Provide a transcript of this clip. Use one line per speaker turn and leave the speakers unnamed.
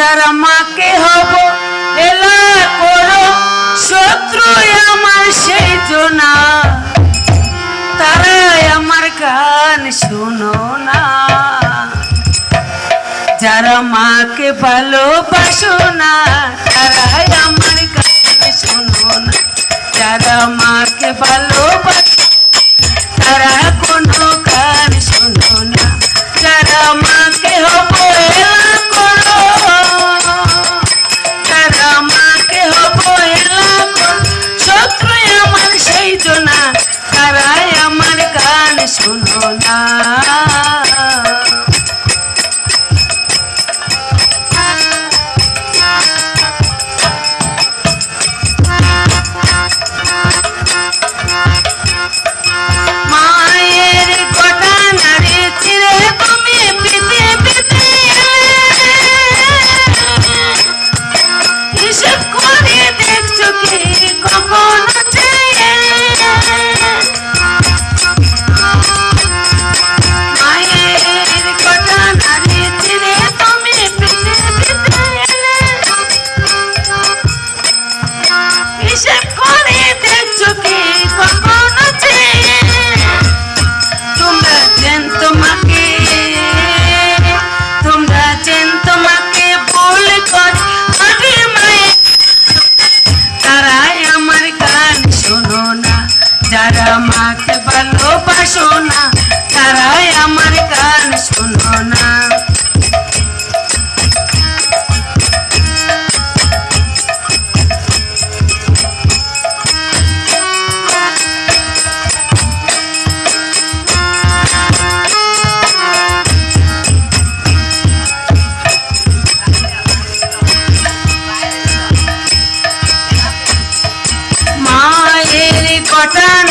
যারা মাকে হব এলা করো শত্রু আমার সেই জনা তারাই আমার গান শোনো না যারা মাকে ভালোবাসো না তারাই আমার গান শোনো না যারা মাকে ভালোবাসো তারা কোনো গান শোনো না যারা মাকে হব এলা করো যারা মাকে হব এলা করো শত্রু আমার সেই জনা তারাই আমার গান শোনো না যারা মাকে ভালোবাসো না তারাই আমার গান শোনো না মায়ের কথা